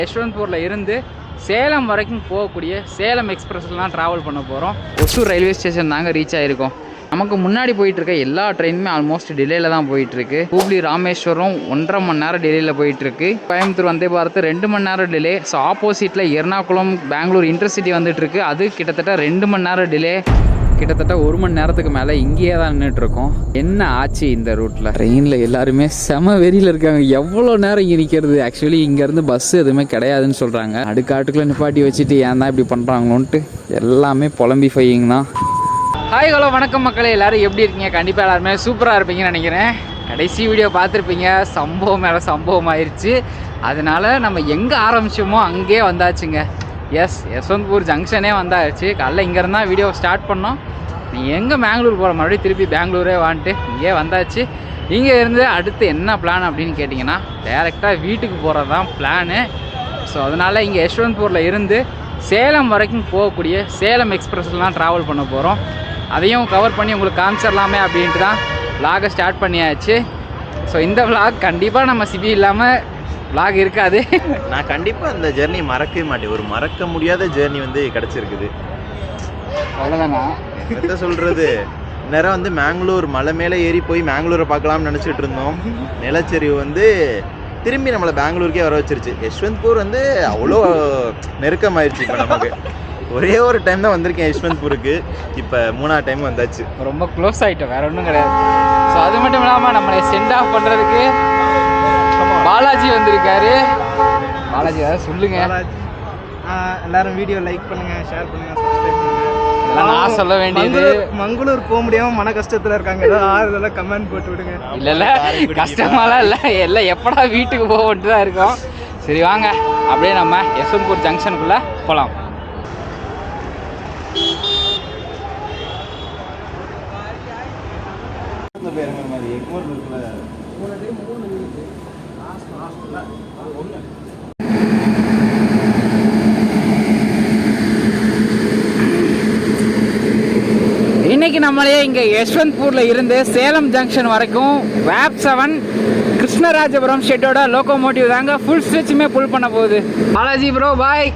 யஷ்வந்த்பூரில் இருந்து சேலம் வரைக்கும் போகக்கூடிய சேலம் எக்ஸ்பிரஸ்லாம் ட்ராவல் பண்ண போகிறோம். ஒசூர் ரயில்வே ஸ்டேஷன் தாங்க ரீச் ஆகிருக்கோம். நமக்கு முன்னாடி போயிட்டுருக்க எல்லா ட்ரெயினுமே ஆல்மோஸ்ட் டிலேயில் தான் போயிட்டுருக்கு. ஹூப்ளி ராமேஸ்வரம் 1.5 மணி நேரம் டிலேயில் போயிட்டுருக்கு. கோயம்புத்தூர் வந்தே பாரத் 2 மணி நேரம் டிலே. ஸோ ஆப்போசிட்டில் எர்ணாகுளம் பெங்களூர் இன்டர்சிட்டி வந்துட்டுருக்கு. அது கிட்டத்தட்ட 2 மணி நேரம் டிலே. கிட்டத்தட்ட 1 மணி நேரத்துக்கு மேலே இங்கேயே தான் நின்றுட்டுருக்கோம். என்ன ஆச்சு இந்த ரூட்டில்? ட்ரெயினில் எல்லாருமே செம வெறியில் இருக்காங்க. எவ்வளோ நேரம் இங்கே நிற்கிறது? ஆக்சுவலி இங்கேருந்து பஸ் எதுவுமே கிடையாதுன்னு சொல்கிறாங்க. அடுக்காட்டுக்குள்ளே நிப்பாட்டி வச்சுட்டு ஏன் தான் இப்படி பண்ணுறாங்களோன்ட்டு எல்லாமே புலம்பிஃபையிங் தான். ஹாய் ஹலோ வணக்கம் மக்களே, எல்லோரும் எப்படி இருக்கீங்க? கண்டிப்பாக எல்லாருமே சூப்பராக இருப்பீங்கன்னு நினைக்கிறேன். கடைசி வீடியோ பார்த்துருப்பீங்க, சம்பவம் மேலே சம்பவம் ஆயிடுச்சு. அதனால் நம்ம எங்கே ஆரம்பிச்சோமோ அங்கேயே வந்தாச்சுங்க. யஷ்வந்த்பூர் ஜங்ஷனே வந்தாச்சு. காலைல இங்கேருந்து தான் வீடியோ ஸ்டார்ட் பண்ணோம். நீ எங்கே பெங்களூர் போகிற மறுபடியும் திருப்பி பெங்களூரே வந்துட்டு இங்கே வந்தாச்சு. இங்கே இருந்து அடுத்து என்ன பிளான் அப்படின்னு கேட்டிங்கன்னா, டைரெக்டாக வீட்டுக்கு போகிறது தான் பிளானு. ஸோ அதனால் இங்கே யஷ்வந்த்பூரில் இருந்து சேலம் வரைக்கும் போகக்கூடிய சேலம் எக்ஸ்பிரஸ்லாம் ட்ராவல் பண்ண போகிறோம். அதையும் கவர் பண்ணி உங்களுக்கு காமிச்சிடலாமே அப்படின்ட்டு தான் விலாகை ஸ்டார்ட் பண்ணியாச்சு. ஸோ இந்த விலாக் கண்டிப்பாக நம்ம சிபி இல்லாமல் விலாக் இருக்காது. நான் கண்டிப்பாக அந்த ஜெர்னி மறக்கவே மாட்டேன். ஒரு மறக்க முடியாத ஜேர்னி வந்து கிடச்சிருக்குது. அவ்வளோதானா என்ன சொல்கிறது, நேரம் வந்து மேங்களூர் மலை மேலே ஏறி போய் மேங்களூரை பார்க்கலாம்னு நினச்சிட்டு இருந்தோம். நிலச்சரிவு வந்து திரும்பி நம்மளை பெங்களூருக்கே வர வச்சிருச்சு. யஷ்வந்த்பூர் வந்து அவ்வளோ நெருக்கமாயிருச்சு. இப்போ நமக்கு ஒரே ஒரு டைம் தான் வந்திருக்கேன் யஷ்வந்த்பூருக்கு. இப்போ 3ஆவது டைம் வந்தாச்சு. ரொம்ப க்ளோஸ் ஆகிட்டோம், வேறு ஒன்றும் கிடையாது. ஸோ அது மட்டும் இல்லாமல் நம்மளை சென்ட் ஆஃப் பண்ணுறதுக்கு பாலாஜி வந்திருக்காரு. பாலாஜி ஏதாவது சொல்லுங்க. எல்லாரும் வீடியோ லைக் பண்ணுங்க, ஷேர் பண்ணுங்க, சப்ஸ்கிரைப் பண்ணுங்க. நான் சொல்ல வேண்டியது, மங்களூர் போக முடியாம மன கஷ்டத்துல இருக்காங்க. ஏதாவது ஆறுதெல்லாம் கமெண்ட் போட்டு விடுங்க. இல்ல கஷ்டமாலாம் இல்லை, எல்லாம் எப்படா வீட்டுக்கு போகட்டு தான் இருக்கோம். சரி வாங்க அப்படியே நம்ம யஷ்வந்த்பூர் ஜங்ஷனுக்குள்ள போகலாம். இன்னைக்கு நம்மளே இங்கே யஷ்வந்த்பூரில் இருந்து சேலம் ஜங்ஷன் வரைக்கும் வேப் 7 கிருஷ்ணராஜபுரம் ஷெட்டோட லோகோமோட்டிவ் தாங்க ஃபுல் ஸ்ட்ரெச்சுமே புல் பண்ண போகுது. Balaji bro bye.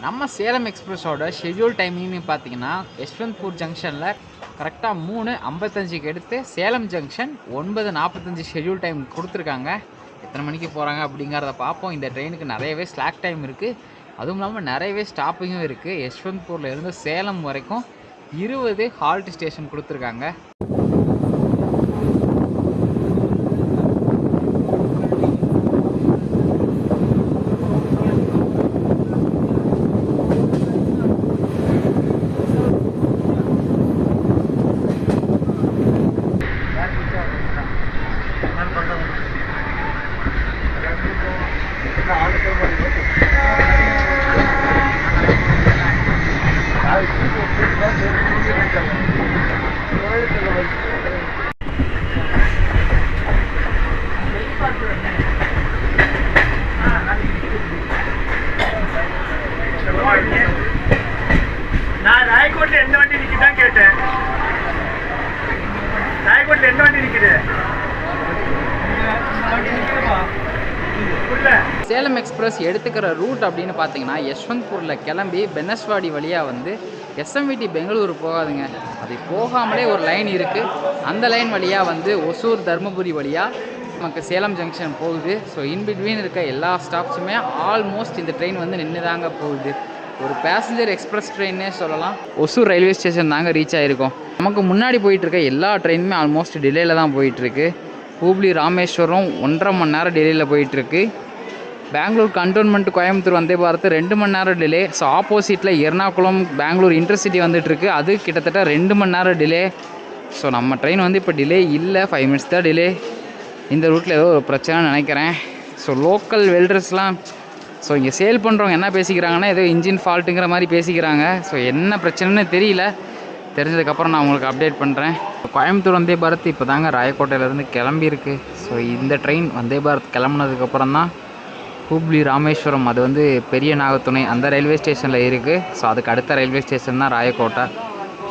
நம்ம சேலம் எக்ஸ்பிரஸோட ஷெட்யூல் டைமிங்னு பார்த்தீங்கன்னா யஷ்வந்த்பூர் ஜங்ஷனில் கரெக்டாக 3:55க்கு எடுத்து சேலம் ஜங்ஷன் 9:45 ஷெட்யூல் டைம் கொடுத்துருக்காங்க. எத்தனை மணிக்கு போகிறாங்க அப்படிங்கிறத பார்ப்போம். இந்த ட்ரெயினுக்கு நிறையவே ஸ்லாக் டைம் இருக்குது, அதுவும் இல்லாமல் நிறையவே ஸ்டாப்பிங்கும் இருக்குது. யஷ்வந்த்பூரில் இருந்து சேலம் வரைக்கும் 20 ஹால்ட் ஸ்டேஷன் கொடுத்துருக்காங்க. நான் ராயக்கோட்டில் எந்த வண்டி நிற்கிதான் கேட்டேன். ராயக்கோட்டில் எந்த வண்டி நிற்குது? சேலம் எக்ஸ்பிரஸ் எடுத்துக்கிற ரூட் அப்படின்னு பார்த்தீங்கன்னா யஷ்வந்த்பூரில் கிளம்பி பெனஸ்வாடி வழியாக வந்து எஸ்எம்விடி பெங்களூர் போகாதுங்க. அது போகாமலே ஒரு லைன் இருக்குது. அந்த லைன் வழியாக வந்து ஒசூர் தருமபுரி வழியாக நமக்கு சேலம் ஜங்ஷன் போகுது. ஸோ இன்பிட்வீன் இருக்க எல்லா ஸ்டாப்ஸுமே ஆல்மோஸ்ட் இந்த ட்ரெயின் வந்து நின்று தாங்க போகுது. ஒரு பேசஞ்சர் எக்ஸ்பிரஸ் ட்ரெயின்னே சொல்லலாம். ஒசூர் ரயில்வே ஸ்டேஷன் தாங்க ரீச் ஆகிருக்கோம். நமக்கு முன்னாடி போயிட்டுருக்க எல்லா ட்ரெயினுமே ஆல்மோஸ்ட் டிலேயில் தான் போயிட்டுருக்கு. ஹூப்ளி ராமேஸ்வரம் 1.5 மணி நேரம் டிலேயில் போயிட்டுருக்கு. பெங்களூர் கண்டோன்மெண்ட் கோயம்புத்தூர் வந்தே பாரத் 2 மணி நேரம் டிலே. ஸோ ஆப்போசிட்டில் எர்ணாகுளம் பெங்களூர் இன்டர்சிட்டி வந்துட்டுருக்கு, அது கிட்டத்தட்ட 2 மணி நேரம் டிலே. ஸோ நம்ம ட்ரெயின் வந்து இப்போ டிலே இல்லை, 5 மினிட்ஸ் தான் டிலே. இந்த ரூட்டில் ஏதோ ஒரு பிரச்சனைன்னு நினைக்கிறேன். ஸோ லோக்கல் வெல்டர்ஸ்லாம் ஸோ இங்கே சேல் பண்ணுறவங்க என்ன பேசிக்கிறாங்கன்னா ஏதோ இன்ஜின் ஃபால்ட்டுங்கிற மாதிரி பேசிக்கிறாங்க. ஸோ என்ன பிரச்சனைன்னு தெரியல, தெரிஞ்சதுக்கப்புறம் நான் உங்களுக்கு அப்டேட் பண்ணுறேன். கோயம்புத்தூர் வந்தே பாரத் இப்போ தாங்க ராயக்கோட்டையிலேருந்து கிளம்பியிருக்கு. ஸோ இந்த ட்ரெயின் வந்தே பாரத் கிளம்புனதுக்கப்புறம் தான் ஹூப்ளி ராமேஸ்வரம், அது வந்து பெரிய நாகத்துணை அந்த ரயில்வே ஸ்டேஷனில் இருக்குது. ஸோ அதுக்கு அடுத்த ரயில்வே ஸ்டேஷன் தான் ராயக்கோட்டை.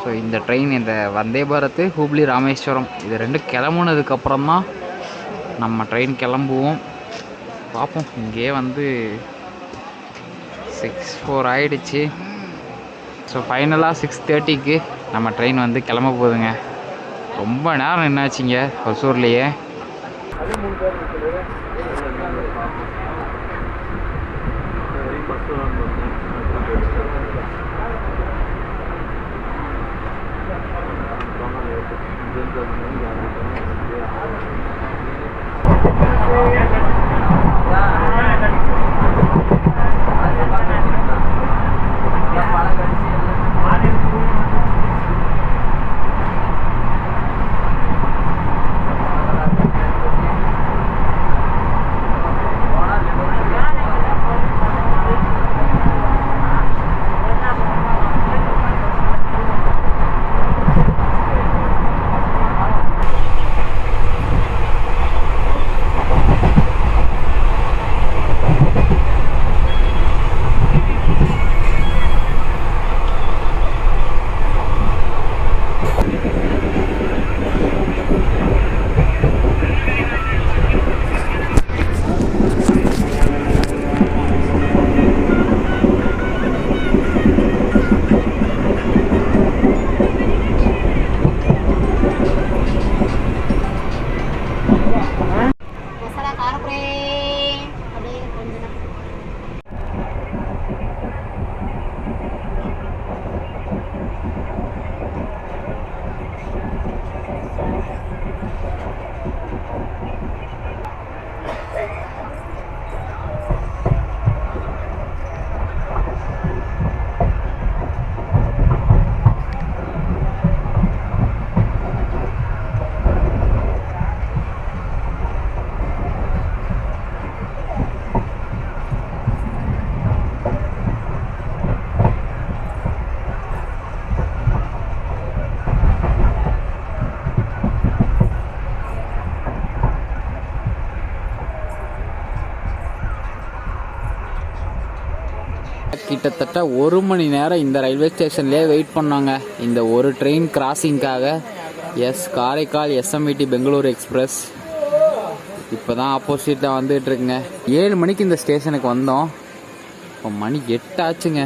ஸோ இந்த ட்ரெயின் இந்த வந்தே பாரத் ஹூப்ளி ராமேஸ்வரம் இது ரெண்டும் கிளம்புனதுக்கப்புறம் தான் நம்ம ட்ரெயின் கிளம்புவோம். பார்ப்போம். இங்கே வந்து 6:04 ஆகிடுச்சு. ஸோ ஃபைனலாக 6:30க்கு நம்ம ட்ரெயின் வந்து கிளம்ப போகுதுங்க. ரொம்ப நேரம் என்னாச்சுங்க ஒசூர்லேயே. கிட்டத்தட்ட 1 மணி நேரம் இந்த ரயில்வே ஸ்டேஷன்லேயே வெயிட் பண்ணாங்க இந்த ஒரு ட்ரெயின் கிராசிங்காக. காரைக்கால் எஸ்எம்விடி பெங்களூர் எக்ஸ்பிரஸ் இப்போ தான் ஆப்போசிட்டில் வந்துட்டுருக்குங்க. 7 மணிக்கு இந்த ஸ்டேஷனுக்கு வந்தோம், இப்போ மணி 8 ஆச்சுங்க.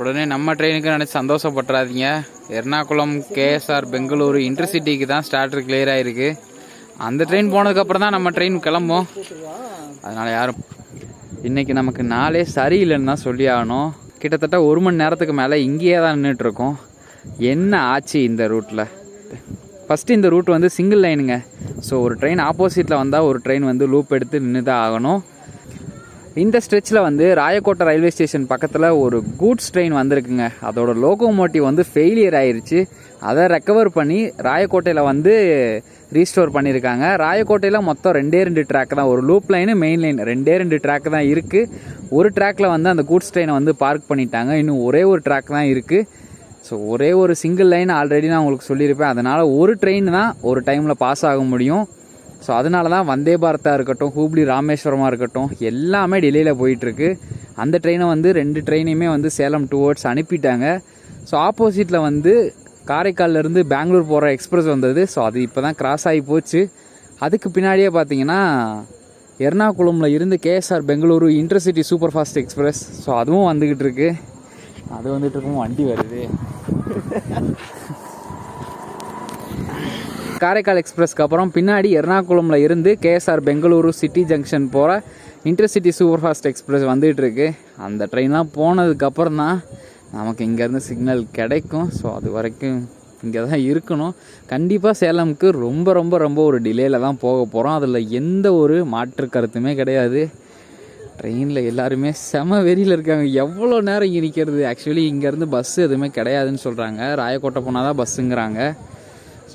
உடனே நம்ம ட்ரெயினுக்கு நினச்சி சந்தோஷப்பட்டுறாதீங்க. எர்ணாகுளம் கேஎஸ்ஆர் பெங்களூரு இன்டர்சிட்டிக்கு தான் ஸ்டார்டர் கிளியர் ஆகிருக்கு. அந்த ட்ரெயின் போனதுக்கப்புறம் தான் நம்ம ட்ரெயின் கிளம்போம். அதனால் யாரும் இன்றைக்கி நமக்கு நாளே சரியில்லைன்னு தான் சொல்லி ஆகணும். கிட்டத்தட்ட 1 மணி நேரத்துக்கு மேலே இங்கேயே தான் நின்றுட்டுருக்கோம். என்ன ஆச்சு இந்த ரூட்டில்? ஃபஸ்ட்டு இந்த ரூட் வந்து சிங்கிள் லைனுங்க. ஸோ ஒரு ட்ரெயின் ஆப்போசிட்டில் வந்தால் ஒரு ட்ரெயின் வந்து லூப் எடுத்து நின்று தான் ஆகணும். இந்த ஸ்ட்ரெச்சில் வந்து ராயக்கோட்டை ரயில்வே ஸ்டேஷன் பக்கத்தில் ஒரு கூட்ஸ் ட்ரெயின் வந்திருக்குங்க. அதோட லோகோமோட்டிவ் வந்து ஃபெயிலியர் ஆயிடுச்சு. அதை ரெக்கவர் பண்ணி ராயக்கோட்டையில் வந்து ரீஸ்டோர் பண்ணியிருக்காங்க. ராயக்கோட்டையில் மொத்தம் 2 ட்ராக் தான், ஒரு loop line main line 2 track தான் இருக்குது. ஒரு ட்ராக்கில் வந்து அந்த கூட்ஸ் ட்ரெயினை வந்து பார்க் பண்ணிட்டாங்க. இன்னும் ஒரே ஒரு ட்ராக் தான் இருக்குது. ஸோ ஒரே ஒரு சிங்கிள் லைன் ஆல்ரெடி நான் உங்களுக்கு சொல்லியிருப்பேன். அதனால் ஒரு ட்ரெயின் தான் ஒரு டைமில் பாஸ் ஆக முடியும். ஸோ அதனால தான் வந்தே பாரத்தாக இருக்கட்டும், ஹூப்ளி ராமேஸ்வரமாக இருக்கட்டும், எல்லாமே டிலேயில் போயிட்டுருக்கு. அந்த ட்ரெயினை வந்து 2 ட்ரெயினையுமே வந்து சேலம் டுவர்ட்ஸ் அனுப்பிட்டாங்க. ஸோ ஆப்போசிட்டில் வந்து காரைக்கால்லேருந்து பெங்களூர் போகிற எக்ஸ்பிரஸ் வந்தது. ஸோ அது இப்போ தான் கிராஸ் ஆகி போச்சு. அதுக்கு பின்னாடியே பார்த்தீங்கன்னா எர்ணாகுளமில் இருந்து KSR Bengaluru intercity super fast express, so அதுவும் வந்துக்கிட்டு இருக்கு. அது வந்துட்டு இருக்கும், வண்டி வருது. காரைக்கால் எக்ஸ்பிரஸ்க்கு அப்புறம் பின்னாடி எர்ணாகுளமில் இருந்து கேஎஸ்ஆர் பெங்களூரு சிட்டி ஜங்ஷன் போகிற இன்டர்சிட்டி சூப்பர் ஃபாஸ்ட் எக்ஸ்பிரஸ் வந்துகிட்ருக்கு. அந்த ட்ரெயின்லாம் போனதுக்கப்புறம் தான் நமக்கு இங்கேருந்து சிக்னல் கிடைக்கும். ஸோ அது வரைக்கும் இங்கே தான் இருக்கணும். கண்டிப்பாக சேலமுக்கு ரொம்ப ரொம்ப ரொம்ப ஒரு டிலேயில் தான் போக போகிறோம். அதில் எந்த ஒரு மாற்று கருத்துமே கிடையாது. ட்ரெயினில் எல்லாருமே செம வெறியில் இருக்காங்க. எவ்வளோ நேரம் இங்கே நிற்கிறது? ஆக்சுவலி இங்கேருந்து பஸ்ஸு எதுவுமே கிடையாதுன்னு சொல்கிறாங்க. ராயக்கோட்டை போனால் தான் பஸ்ஸுங்கிறாங்க.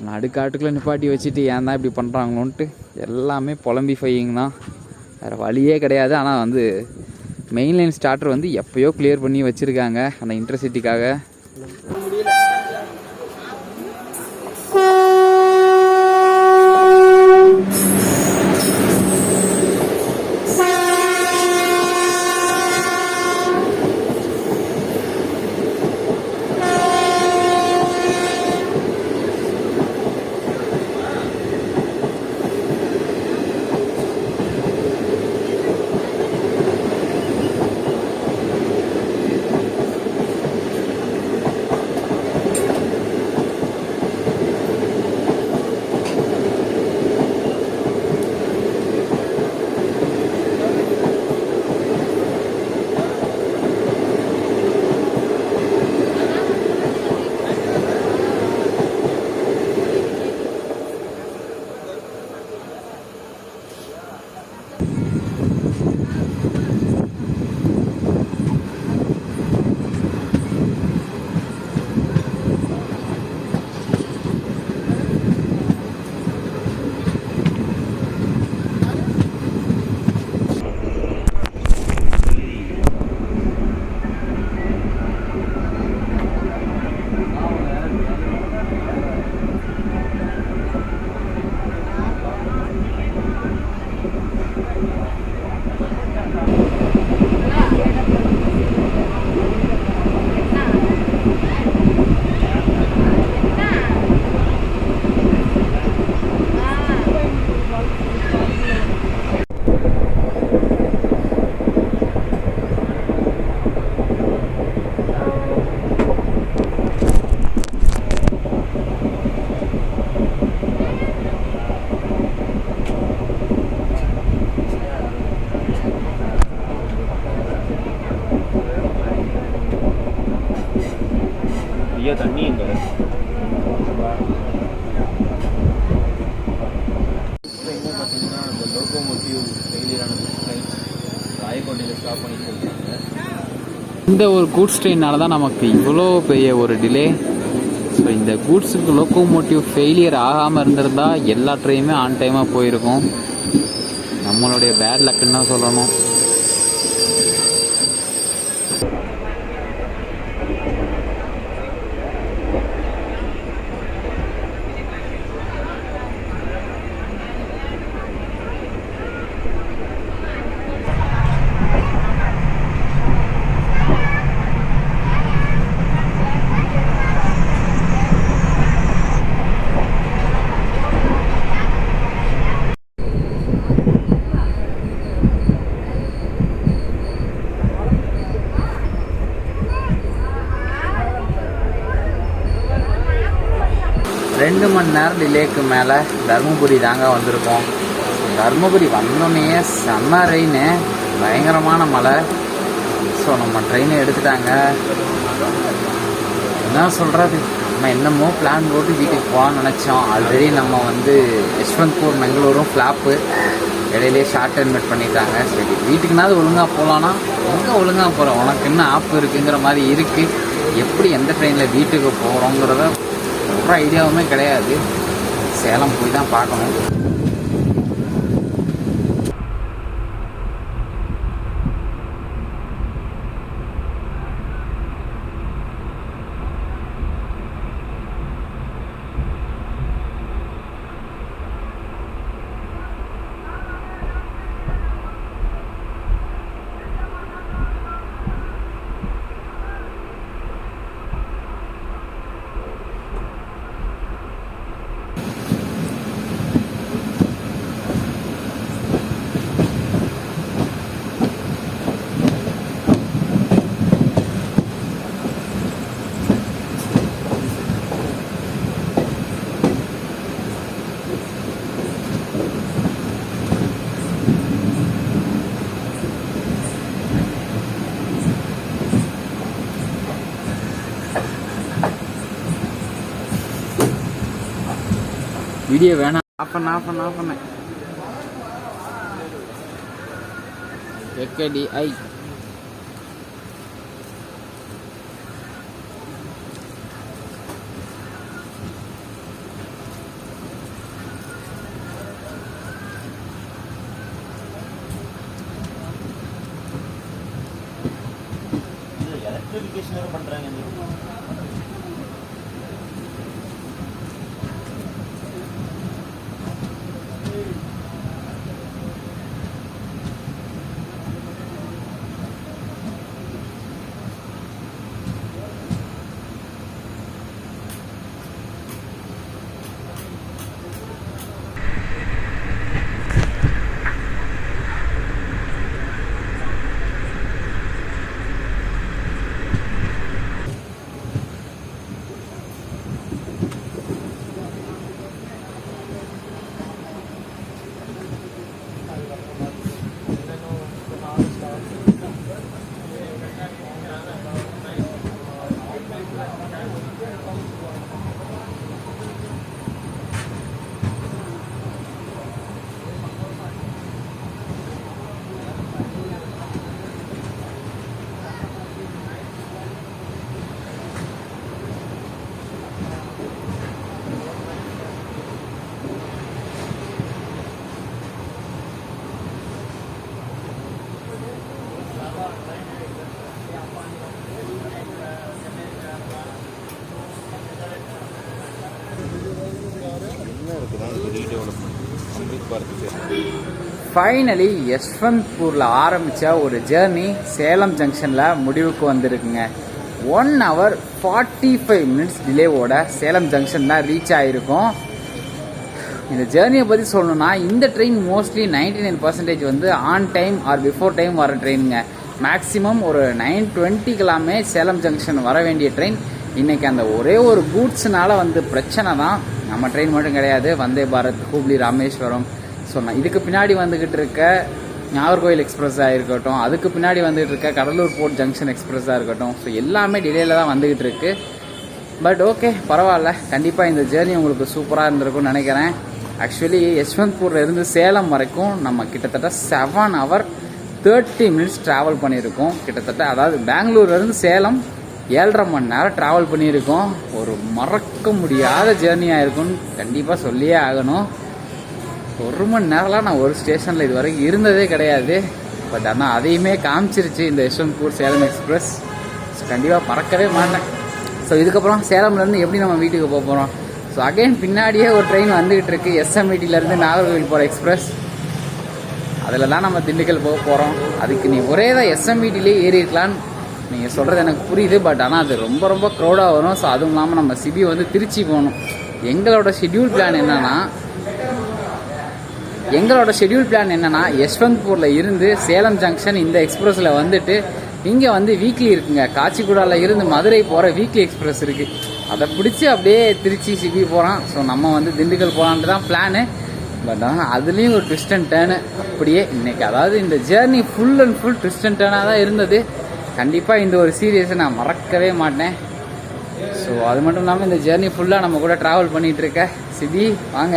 நடுக்காட்டுக்குள்ளே நிப்பாட்டி வச்சுட்டு ஏன் தான் இப்படி பண்ணுறாங்களோன்ட்டு எல்லாமே புலம்பி ஃபையிங் தான், வேறு வழியே கிடையாது. ஆனால் வந்து மெயின் லைன் ஸ்டார்டர் வந்து எப்போயோ கிளியர் பண்ணி வச்சுருக்காங்க அந்த இன்டர்சிட்டிக்காக. தண்ணி எங்க பார்த்தீங்கன்னா அந்த லோகோமோட்டிவ் ஃபெயிலியரான ட்ரெயின் ராயக்கோட்டையில் ஸ்டாப் பண்ணி சொல்லிட்டாங்க. இந்த ஒரு கூட்ஸ் ட்ரெயினால தான் நமக்கு இவ்வளோ பெரிய ஒரு டிலே. ஸோ இந்த கூட்ஸுக்கு லோகோமோட்டிவ் ஃபெயிலியர் ஆகாமல் இருந்திருந்தால் எல்லா ட்ரெயினுமே ஆன் டைமாக போயிருக்கும். நம்மளுடைய பேட் லக்குன்னு தான் சொல்லணும். 2 மணி நேரம் டிலேக்கு மேலே தருமபுரி தாங்க வந்திருக்கோம். தருமபுரி வந்தோடனே செம்ம ரெயின், பயங்கரமான மழை. ஸோ நம்ம ட்ரெயினை எடுத்துட்டாங்க. என்ன சொல்கிறது, நம்ம என்னமோ பிளான் போட்டு வீட்டுக்கு போகலான்னு நினச்சோம். ஆல்ரெடி நம்ம வந்து யஷ்வந்த்பூர் பெங்களூரும் ஃப்ளாப்பு, இடையிலே ஷார்ட் அட்மிட் பண்ணிட்டாங்க. சரி வீட்டுக்குனாவது ஒழுங்காக போகலான்னா எங்கே ஒழுங்காக போகிறோம், உனக்கு என்ன ஆப் இருக்குங்கிற மாதிரி இருக்குது. எப்படி எந்த ட்ரெயினில் வீட்டுக்கு போகிறோங்கிறத ஒரு ஐடியாவுமே கிடையாது. சேலம் போய் தான் பார்க்கணும். வீடியோ வேணாம், ஆஃப் பண்ண எக்கடிஐ எலக்ட்ரிஃபிகேஷன் பண்ணுறாங்க. ஃபைனலி யஷ்வந்த்பூரில் ஆரம்பித்த ஒரு ஜேர்னி சேலம் ஜங்ஷனில் முடிவுக்கு வந்திருக்குங்க. 1 hour 45 minutes டிலேவோட சேலம் ஜங்ஷனில் ரீச் ஆகிருக்கும். இந்த ஜேர்னியை பற்றி சொல்லணும்னா, இந்த ட்ரெயின் மோஸ்ட்லி 99% வந்து on time or before time வர ட்ரெயினுங்க. மேக்ஸிமம் ஒரு 9:20 சேலம் ஜங்ஷன் வர வேண்டிய ட்ரெயின் இன்றைக்கி அந்த ஒரே ஒரு கூட்ஸ்னால வந்து பிரச்சனை தான். நம்ம ட்ரெயின் மட்டும் கிடையாது, வந்தே பாரத், ஹூப்ளி, ராமேஸ்வரம், சொன்னேன். இதுக்கு பின்னாடி வந்துக்கிட்டு இருக்க நாகர்கோவில் எக்ஸ்பிரஸாக இருக்கட்டும், அதுக்கு பின்னாடி வந்துகிட்டு இருக்க கடலூர் போர்ட் ஜங்ஷன் எக்ஸ்பிரஸாக இருக்கட்டும், ஸோ எல்லாமே டிலேயில் தான் வந்துக்கிட்டு இருக்கு. பட் ஓகே, பரவாயில்ல. கண்டிப்பாக இந்த ஜேர்னி உங்களுக்கு சூப்பராக இருந்திருக்கும்னு நினைக்கிறேன். ஆக்சுவலி யஷ்வந்த்பூரில் இருந்து சேலம் வரைக்கும் நம்ம கிட்டத்தட்ட 7 hour 30 minutes ட்ராவல் பண்ணியிருக்கோம். கிட்டத்தட்ட அதாவது பெங்களூர்லேருந்து சேலம் 7.5 மணி நேரம் ட்ராவல் பண்ணியிருக்கோம். ஒரு மறக்க முடியாத ஜேர்னியாக இருக்கும்னு கண்டிப்பாக சொல்லியே ஆகணும். 1 மணி நேரம்லாம் நான் ஒரு ஸ்டேஷனில் இது வரைக்கும் இருந்ததே கிடையாது. பட் ஆனால் அதையுமே காமிச்சிருச்சு இந்த யஷ்வந்த்பூர் சேலம் எக்ஸ்பிரஸ். ஸோ கண்டிப்பாக மறக்கவே மாட்டேன். ஸோ இதுக்கப்புறம் சேலம்லேருந்து எப்படி நம்ம வீட்டுக்கு போக போகிறோம். ஸோ அகைன் பின்னாடியே ஒரு ட்ரெயின் வந்துக்கிட்டு இருக்குது, எஸ்எம்இடியிலேருந்து நாகர்கோவில் போகிற எக்ஸ்பிரஸ். அதில் தான் நம்ம திண்டுக்கல் போக போகிறோம். அதுக்கு நீ ஒரே தான் எஸ்எம்இடியிலே ஏறிக்கலான்னு நீங்கள் சொல்கிறது எனக்கு புரியுது. பட் ஆனால் அது ரொம்ப ரொம்ப க்ரௌடாக வரும். ஸோ அதுவும் இல்லாமல் நம்ம சிபி வந்து திருச்சி போகணும். எங்களோட ஷெட்யூல் பிளான் என்னென்னா யஷ்வந்த்பூரில் இருந்து சேலம் ஜங்ஷன் இந்த எக்ஸ்பிரஸில் வந்துட்டு இங்கே வந்து வீக்லி இருக்குங்க. காச்சிக்குடாவில் இருந்து மதுரை போகிற வீக்லி எக்ஸ்பிரஸ் இருக்குது. அதை பிடிச்சி அப்படியே திருச்சி சிபி போகிறான். ஸோ நம்ம வந்து திண்டுக்கல் போகலான்ட்டு தான் பிளானு. பட் ஆனால் அதுலேயும் ஒரு ட்விஸ்ட் அண்ட் டேர்னு அப்படியே இன்றைக்கி, அதாவது இந்த journey full and full twist and டேர்னாக தான் இருந்தது. கண்டிப்பாக இந்த ஒரு சீரியஸை நான் மறக்கவே மாட்டேன். ஸோ அது மட்டும் இல்லாமல் இந்த ஜேர்னி ஃபுல்லாக நம்ம கூட ட்ராவல் பண்ணிகிட்டு இருக்க சிபி வாங்க.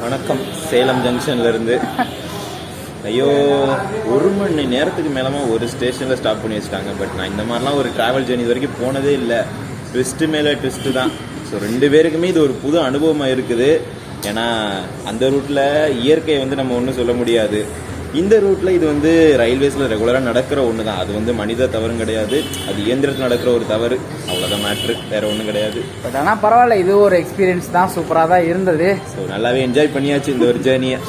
வணக்கம், சேலம் ஜங்ஷன்லேருந்து. ஐயோ, 1 மணி நேரத்துக்கு மேலமா ஒரு ஸ்டேஷனில் ஸ்டாப் பண்ணி வச்சுட்டாங்க. பட் நான் இந்த மாதிரிலாம் ஒரு ட்ராவல் ஜேர்னி இது வரைக்கும் போனதே இல்லை. ட்விஸ்ட்டு மேலே ட்விஸ்ட்டு தான். ஸோ 2 பேருக்குமே இது ஒரு புது அனுபவமாக இருக்குது. ஏன்னா அந்த ரூட்டில் இயற்கையை வந்து நம்ம ஒன்றும் சொல்ல முடியாது. இந்த ரூட்டில் இது வந்து ரயில்வேஸில் ரெகுலராக நடக்கிற ஒன்று தான். அது வந்து மனித தவறும் கிடையாது, அது இயந்திரத்தில் நடக்கிற ஒரு தவறு. அவ்வளோதான் மேட்ரு, வேறு ஒன்றும் கிடையாது. பட் ஆனால் பரவாயில்ல, இது ஒரு எக்ஸ்பீரியன்ஸ் தான், சூப்பராக தான் இருந்தது. ஸோ நல்லாவே என்ஜாய் பண்ணியாச்சு இந்த ஒரு ஜேர்னியை.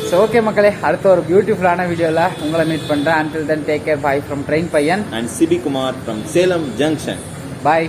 ஸோ ஓகே மக்களே, அடுத்த ஒரு பியூட்டிஃபுல்லான வீடியோவில் உங்களை மீட் பண்ணுறேன். until then take care, bye from train பையன் and Sibi Kumar from Salem junction. Bye.